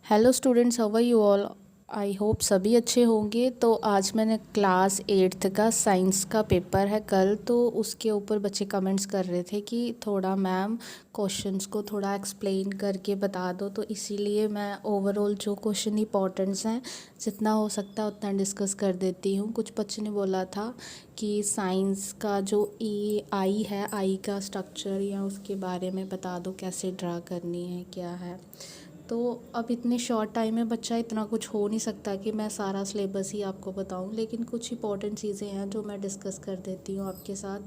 Hello students, how are you all. I hope सभी अच्छे होंगे। तो आज मैंने क्लास 8th का साइंस का पेपर है कल, तो उसके ऊपर बच्चे कमेंट्स कर रहे थे कि थोड़ा मैम क्वेश्चंस को थोड़ा एक्सप्लेन करके बता दो। तो इसीलिए मैं ओवरऑल जो क्वेश्चन इंपॉर्टेंट्स हैं जितना हो सकता है उतना डिस्कस कर देती हूँ। कुछ बच्चे ने बोला था कि साइंस का जो आई है, आई का स्ट्रक्चर या उसके बारे में बता दो, कैसे ड्रा करनी है, क्या है। तो अब इतने शॉर्ट टाइम में बच्चा इतना कुछ हो नहीं सकता कि मैं सारा सिलेबस ही आपको बताऊं, लेकिन कुछ इंपॉर्टेंट चीज़ें हैं जो मैं डिस्कस कर देती हूँ आपके साथ।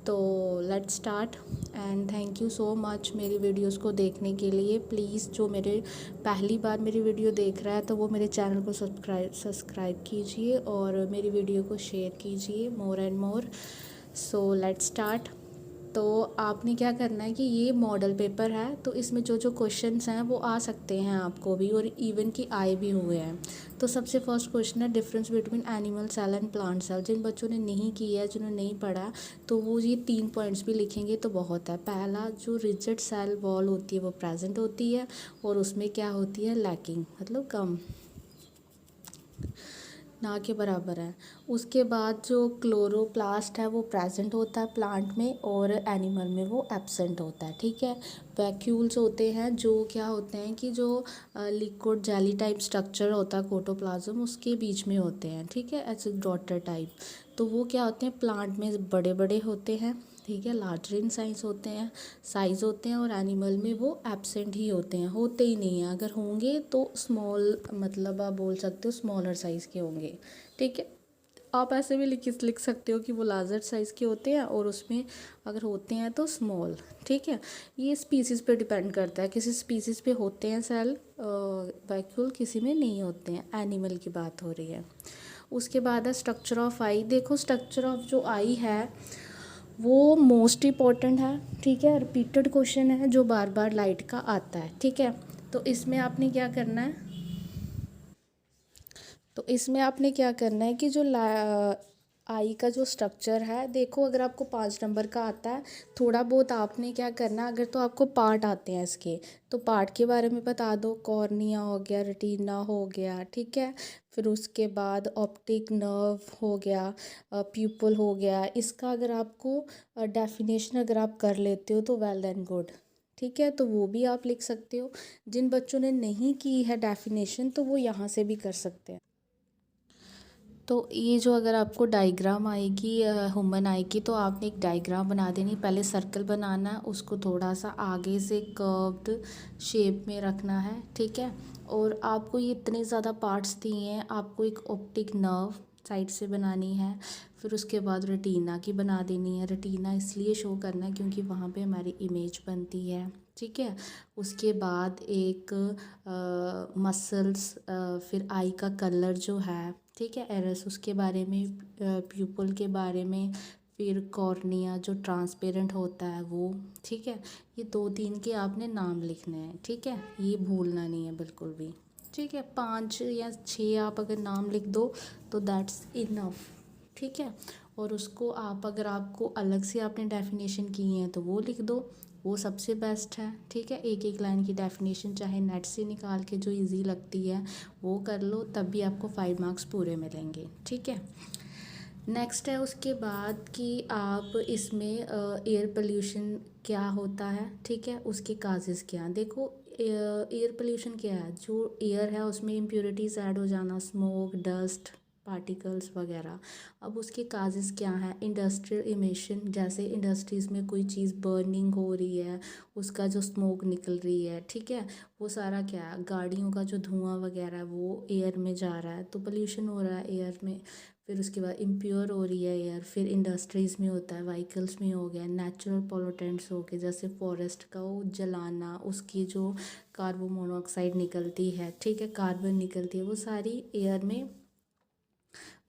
तो let's start and thank you so much मेरी वीडियोस को देखने के लिए। प्लीज़ जो मेरे पहली बार मेरी वीडियो देख रहा है तो वो मेरे चैनल को सब्सक्राइब कीजिए और मेरी वीडियो को शेयर कीजिए more and more. So let's start. तो आपने क्या करना है कि ये मॉडल पेपर है, तो इसमें जो जो क्वेश्चंस हैं वो आ सकते हैं आपको भी, और इवन कि आए भी हुए हैं। तो सबसे फर्स्ट क्वेश्चन है difference between animal cell and plant cell. जिन बच्चों ने नहीं किया है, जिन्होंने नहीं पढ़ा, तो वो ये 3 पॉइंट्स भी लिखेंगे तो बहुत है। पहला, जो रिजिड सेल वॉल होती है वो प्रेजेंट होती है, और उसमें क्या होती है, लैकिंग, मतलब कम, ना के बराबर है। उसके बाद जो क्लोरोप्लास्ट है वो प्रेजेंट होता है प्लांट में, और एनिमल में वो एब्सेंट होता है। ठीक है। वैक्यूल्स होते हैं जो क्या होते हैं कि जो लिक्विड जेली टाइप स्ट्रक्चर होता है प्रोटोप्लाज्म, उसके बीच में होते हैं। ठीक है, ऐसे डॉटर टाइप। तो वो क्या होते हैं, प्लांट में बड़े बड़े होते हैं। ठीक है, लार्जर इन साइज़ होते हैं, और एनिमल में वो एब्सेंट ही होते हैं, होते ही नहीं हैं। अगर होंगे तो स्मॉल, मतलब आप बोल सकते हो स्मॉलर साइज़ के होंगे। ठीक है, आप ऐसे भी लिख सकते हो कि वो लार्जर साइज़ के होते हैं और उसमें अगर होते हैं तो स्मॉल। ठीक है, ये स्पीसीज़ पे डिपेंड करता है, किसी स्पीसीज़ पे होते हैं सेल वैक्यूल, किसी में नहीं होते हैं। एनिमल की बात हो रही है। उसके बाद है स्ट्रक्चर ऑफ आई। देखो, स्ट्रक्चर ऑफ जो आई है वो मोस्ट इम्पॉर्टेंट है। ठीक है, रिपीटेड क्वेश्चन है जो बार बार लाइट का आता है। ठीक है, तो इसमें आपने क्या करना है, कि जो आई का जो स्ट्रक्चर है, देखो अगर आपको 5 नंबर का आता है, थोड़ा बहुत आपने क्या करना है, अगर तो आपको पार्ट आते हैं इसके, तो पार्ट के बारे में बता दो। कॉर्निया हो गया, रेटिना हो गया। ठीक है, फिर उसके बाद ऑप्टिक नर्व हो गया, प्यूपल हो गया। इसका अगर आपको डेफिनेशन अगर आप कर लेते हो तो वेल एंड गुड। ठीक है, तो वो भी आप लिख सकते हो। जिन बच्चों ने नहीं की है डेफिनेशन, तो वो यहाँ से भी कर सकते हैं। तो ये जो अगर आपको डायग्राम आएगी, ह्यूमन आएगी, तो आपने एक डायग्राम बना देनी। पहले सर्कल बनाना है, उसको थोड़ा सा आगे से कर्व्ड शेप में रखना है। ठीक है, और आपको ये इतने ज़्यादा पार्ट्स दिए हैं, आपको एक ऑप्टिक नर्व साइड से बनानी है। फिर उसके बाद रेटिना की बना देनी है। रेटिना इसलिए शो करना है क्योंकि वहाँ पे हमारी इमेज बनती है। ठीक है, उसके बाद एक मसल्स, फिर आई का कलर जो है, ठीक है, एरस, उसके बारे में, प्यूपल के बारे में, फिर कॉर्निया जो ट्रांसपेरेंट होता है वो। ठीक है, ये 2-3 के आपने नाम लिखने हैं। ठीक है, ये भूलना नहीं है बिल्कुल भी। ठीक है, 5 या 6 आप अगर नाम लिख दो तो दैट्स इनफ। ठीक है, और उसको आप, अगर आपको अलग से आपने डेफिनेशन की है तो वो लिख दो, वो सबसे बेस्ट है। ठीक है, एक एक लाइन की डेफिनेशन चाहे नेट से निकाल के जो इजी लगती है वो कर लो, तब भी आपको 5 मार्क्स पूरे मिलेंगे। ठीक है, नेक्स्ट है उसके बाद कि आप इसमें एयर पोल्यूशन क्या होता है। ठीक है, उसके काजेज़ क्या हैं। देखो, एयर पोल्यूशन क्या है, जो एयर है उसमें इम्प्योरिटीज़ ऐड हो जाना, स्मोक, डस्ट, पार्टिकल्स वगैरह। अब उसके काजेज़ क्या हैं, इंडस्ट्रियल इमिशन, जैसे इंडस्ट्रीज़ में कोई चीज़ बर्निंग हो रही है, उसका जो स्मोक निकल रही है। ठीक है, वो सारा क्या है, गाड़ियों का जो धुआं वगैरह है वो एयर में जा रहा है, तो पोल्यूशन हो रहा है एयर में। फिर उसके बाद इम्प्योर हो रही है एयर, फिर इंडस्ट्रीज़ में होता है, व्हीकल्स में हो गया, नेचुरल पोल्यूटेंट्स हो गए, जैसे फॉरेस्ट का वो जलाना, उसकी जो कार्बन मोनोऑक्साइड निकलती है, ठीक है, कार्बन निकलती है, वो सारी एयर में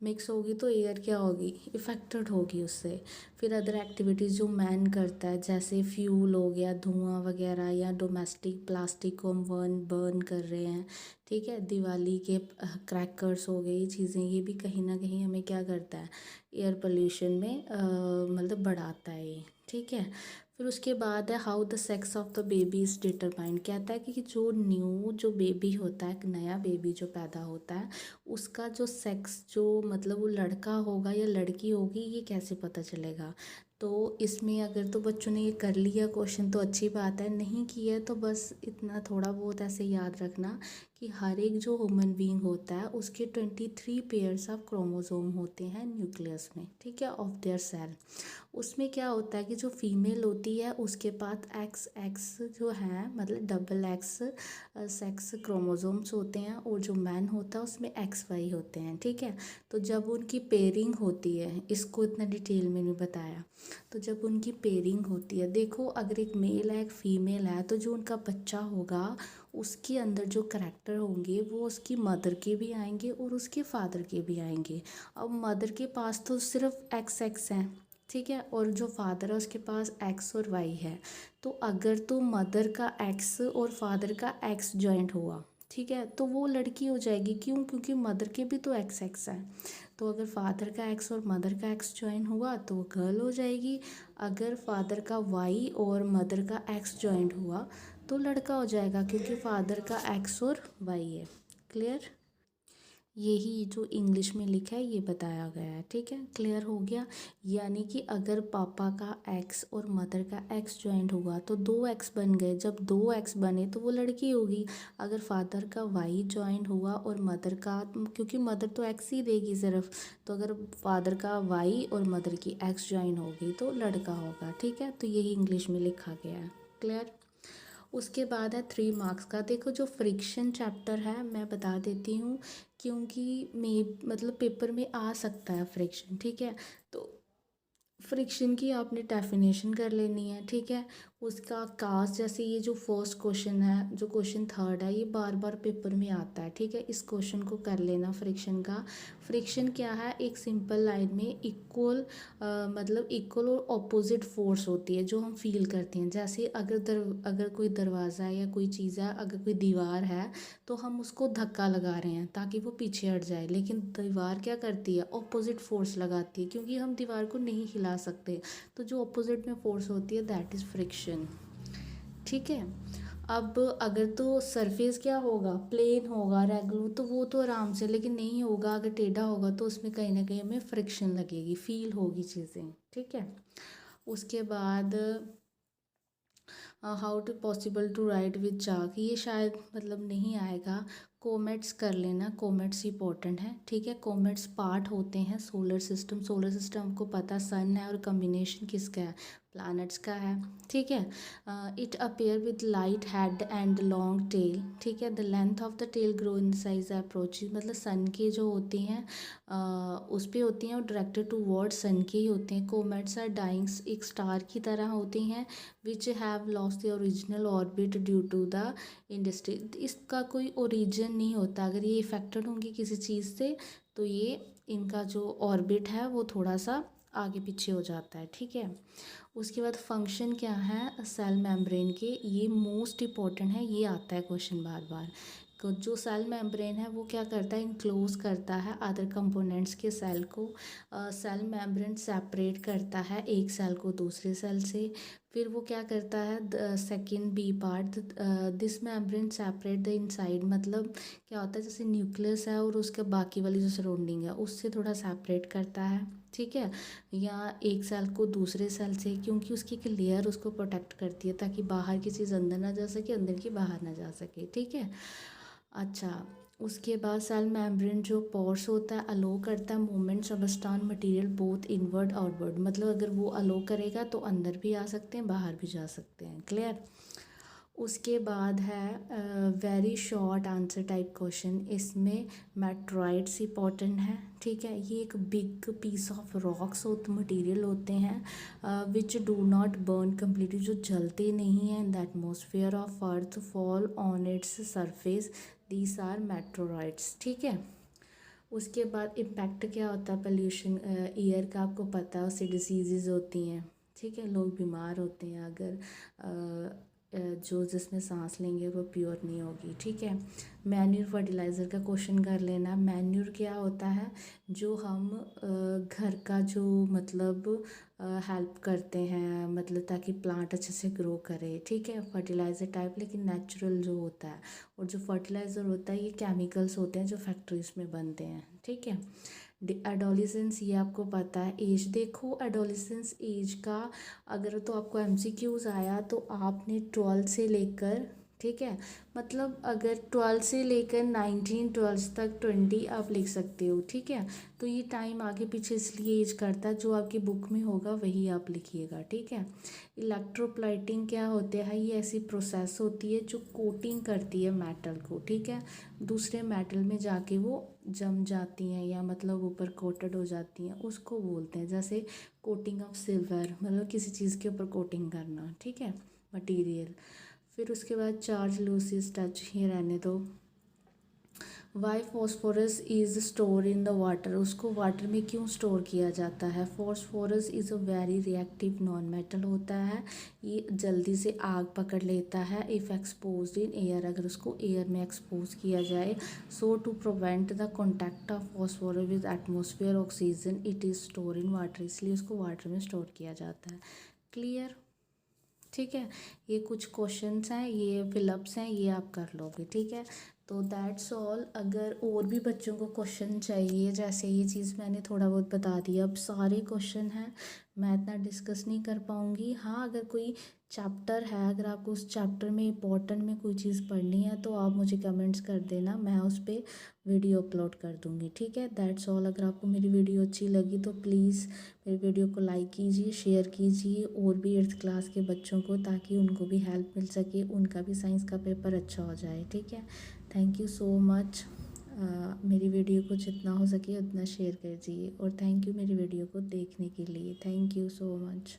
मिक्स होगी, तो एयर क्या होगी, इफ़ेक्टेड होगी उससे। फिर अदर एक्टिविटीज़ जो मैन करता है, जैसे फ्यूल हो गया, धुआं वगैरह, या डोमेस्टिक प्लास्टिक को हम बर्न कर रहे हैं। ठीक है, दिवाली के क्रैकर्स हो गई, ये चीज़ें, ये भी कहीं ना कहीं हमें क्या करता है, एयर पोल्यूशन में मतलब बढ़ाता है ये। ठीक है, फिर उसके बाद है how the sex of the baby is determined. कहता है कि जो बेबी होता है, एक नया बेबी जो पैदा होता है, उसका जो सेक्स जो मतलब वो लड़का होगा या लड़की होगी ये कैसे पता चलेगा। तो इसमें अगर तो बच्चों ने ये कर लिया क्वेश्चन तो अच्छी बात है, नहीं किया तो बस इतना थोड़ा बहुत ऐसे याद रखना कि हर एक जो ह्यूमन बीइंग होता है उसके 23 पेयर्स ऑफ क्रोमोसोम होते हैं न्यूक्लियस में, ठीक है, ऑफ देयर सेल। उसमें क्या होता है कि जो फीमेल होती है उसके पास एक्स एक्स जो है मतलब डबल एक्स सेक्स क्रोमोसोम्स होते हैं, और जो मैन होता है उसमें एक्स वाई होते हैं, ठीक है। तो जब उनकी पेयरिंग होती है, इसको इतना डिटेल में नहीं बताया, तो जब उनकी पेयरिंग होती है, देखो अगर एक मेल है एक फीमेल है तो जो उनका बच्चा होगा उसके अंदर जो करैक्टर होंगे वो उसकी मदर के भी आएंगे और उसके फादर के भी आएंगे। अब मदर के पास तो सिर्फ एक्स एक्स हैं, ठीक है, और जो फादर है उसके पास एक्स और वाई है। तो अगर तो मदर का एक्स और फादर का एक्स जॉइंट हुआ, ठीक है, तो वो लड़की हो जाएगी। क्यों? क्योंकि मदर के भी तो एक्स एक्स है। तो अगर फादर का एक्स और मदर का एक्स जॉइन हुआ तो वो गर्ल हो जाएगी। अगर फादर का वाई और मदर का एक्स जॉइंट हुआ तो लड़का हो जाएगा, क्योंकि फादर का एक्स और वाई है। क्लियर? यही जो इंग्लिश में लिखा है ये बताया गया है, ठीक है, क्लियर हो गया। यानी कि अगर पापा का एक्स और मदर का एक्स जॉइंट हुआ तो 2 एक्स बन गए, जब 2 एक्स बने तो वो लड़की होगी। अगर फादर का वाई जॉइंट हुआ और मदर का, क्योंकि मदर तो एक्स ही देगी सिर्फ, तो अगर फादर का वाई और मदर की एक्स जॉइन होगी तो लड़का होगा, ठीक है। तो यही इंग्लिश में लिखा गया है। क्लियर? उसके बाद है 3 मार्क्स का। देखो जो फ्रिक्शन चैप्टर है मैं बता देती हूँ, क्योंकि मतलब पेपर में आ सकता है फ्रिक्शन, ठीक है। तो फ्रिक्शन की आपने डेफिनेशन कर लेनी है, ठीक है। उसका काज, जैसे ये जो फर्स्ट क्वेश्चन है, जो क्वेश्चन थर्ड है, ये बार बार पेपर में आता है, ठीक है। इस क्वेश्चन को कर लेना फ्रिक्शन का। फ्रिक्शन क्या है? एक सिंपल लाइन में इक्वल मतलब इक्वल और ऑपोजिट फोर्स होती है जो हम फील करते हैं। जैसे अगर कोई दरवाज़ा है या कोई चीज़ है, अगर कोई दीवार है तो हम उसको धक्का लगा रहे हैं ताकि वो पीछे हट जाए, लेकिन दीवार क्या करती है? ऑपोजिट फोर्स लगाती है, क्योंकि हम दीवार को नहीं हिला सकते। तो जो ऑपोजिट में फोर्स होती है दैट इज़ फ्रिक्शन, ठीक है। अब अगर तो सरफेस क्या होगा? प्लेन होगा, रेगुलर, तो वो तो आराम से, लेकिन नहीं होगा अगर टेढ़ा होगा तो उसमें कहीं ना कहीं हमें फ्रिक्शन लगेगी, फील होगी चीज़ें, ठीक है। उसके बाद how to possible to write with chalk, ये शायद मतलब नहीं आएगा। कोमेट्स कर लेना, कोमेट्स इंपॉर्टेंट है, ठीक है। कोमेट्स पार्ट होते हैं सोलर सिस्टम। सोलर सिस्टम हमको पता सन है, और कम्बिनेशन किसका है? प्लैनेट्स का है, ठीक है। It appear with light head and long tail, ठीक है। The length of the tail grow in size approach, मतलब सन के जो होती हैं उस पे होती हैं और डायरेक्टेड टू वर्ड सन के ही होते हैं। कोमेट्स आर डाइंग, एक स्टार की तरह होती हैं, which have lost the original orbit due to the industry. इसका कोई ओरिजिन नहीं होता, अगर ये इफेक्टेड होंगी किसी चीज़ से तो ये इनका जो ऑर्बिट है वो थोड़ा सा आगे पीछे हो जाता है, ठीक है। उसके बाद फंक्शन क्या है सेल मेम्ब्रेन के, ये मोस्ट इम्पॉर्टेंट है, ये आता है क्वेश्चन बार बार। जो सेल मेम्ब्रेन है वो क्या करता है? इनक्लोज करता है अदर कंपोनेंट्स के सेल को। सेल मेम्ब्रेन सेपरेट करता है एक सेल को दूसरे सेल से। फिर वो क्या करता है? Second B part, this membrane separate the inside, मतलब क्या होता है जैसे न्यूक्लियस है और उसके बाकी वाली जो सराउंडिंग है उससे थोड़ा सेपरेट करता है, ठीक है। या एक सेल को दूसरे सेल से, क्योंकि उसकी एक लेयर उसको प्रोटेक्ट करती है ताकि बाहर की चीज़ अंदर ना जा सके, अंदर की बाहर ना जा सके, ठीक है। अच्छा, उसके बाद सेल मेम्ब्रेन जो पोर्स होता है अलो करता है movement substance material both inward outward, मतलब अगर वो अलो करेगा तो अंदर भी आ सकते हैं बाहर भी जा सकते हैं। क्लियर? उसके बाद है very short answer type question, इसमें मेट्रॉइड्स इंपॉर्टेंट है, ठीक है। ये एक बिग पीस ऑफ रॉक्स होते मटेरियल होते हैं which do not burn completely, जो जलते नहीं हैं in the atmosphere of earth fall on its surface, these are meteoroids, ठीक है। उसके बाद इम्पैक्ट क्या होता है पोल्यूशन एयर का, आपको पता है, उससे डिसीज़ होती हैं, ठीक है, लोग बीमार होते हैं अगर जो जिसमें सांस लेंगे वो प्योर नहीं होगी, ठीक है। मैन्यूर फर्टिलाइज़र का क्वेश्चन कर लेना। मैन्यूर क्या होता है, जो हम घर का जो मतलब हेल्प करते हैं, मतलब ताकि प्लांट अच्छे से ग्रो करे, ठीक है। फर्टिलाइज़र टाइप लेकिन नेचुरल जो होता है। और जो फर्टिलाइज़र होता है ये केमिकल्स होते हैं जो फैक्ट्रीज़ में बनते हैं, ठीक है। एडोलिसेंस ये आपको पता है। एज देखो, एडोलिसेंस एज का अगर तो आपको एमसीक्यूज़ आया तो आपने 12 से लेकर, ठीक है, मतलब अगर 12 से लेकर 19 12 तक 20 आप लिख सकते हो, ठीक है। तो ये टाइम आगे पीछे इसलिए एज करता है, जो आपकी बुक में होगा वही आप लिखिएगा, ठीक है। इलेक्ट्रोप्लाइटिंग क्या होता है, ये ऐसी प्रोसेस होती है जो कोटिंग करती है मेटल को, ठीक है। दूसरे मेटल में जाके वो जम जाती हैं या मतलब ऊपर कोटेड हो जाती हैं, उसको बोलते हैं। जैसे कोटिंग ऑफ सिल्वर, मतलब किसी चीज़ के ऊपर कोटिंग करना, ठीक है, मटीरियल। फिर उसके बाद चार्ज लूसिस टच, ये रहने दो। Why phosphorus is store in the water, उसको वाटर में क्यों स्टोर किया जाता है। Phosphorus is a very reactive non metal होता है, ये जल्दी से आग पकड़ लेता है इफ़ एक्सपोज इन एयर, अगर उसको एयर में एक्सपोज किया जाए। So to prevent the contact of phosphorus with atmosphere oxygen it is store in water, इसलिए उसको वाटर में स्टोर किया जाता है। क्लियर, ठीक है। ये कुछ क्वेश्चंस हैं, ये फिलअप्स हैं, ये आप कर लोगे, ठीक है। तो दैट्स ऑल। अगर और भी बच्चों को क्वेश्चन चाहिए, जैसे ये चीज़ मैंने थोड़ा बहुत बता दिया, अब सारे क्वेश्चन हैं मैं इतना डिस्कस नहीं कर पाऊँगी। हाँ, अगर कोई चैप्टर है, अगर आपको उस चैप्टर में इम्पोर्टेंट में कोई चीज़ पढ़नी है तो आप मुझे कमेंट्स कर देना, मैं उस पर वीडियो अपलोड कर दूँगी, ठीक है। That's all. अगर आपको मेरी वीडियो अच्छी लगी तो प्लीज़ मेरी वीडियो को लाइक कीजिए, शेयर कीजिए और भी 8th क्लास के बच्चों को, ताकि उनको भी हेल्प मिल सके, उनका भी साइंस का पेपर अच्छा हो जाए, ठीक है। Thank you so much. मेरी वीडियो को जितना हो सके उतना शेयर कीजिए और थैंक यू मेरी वीडियो को देखने के लिए। Thank you so much.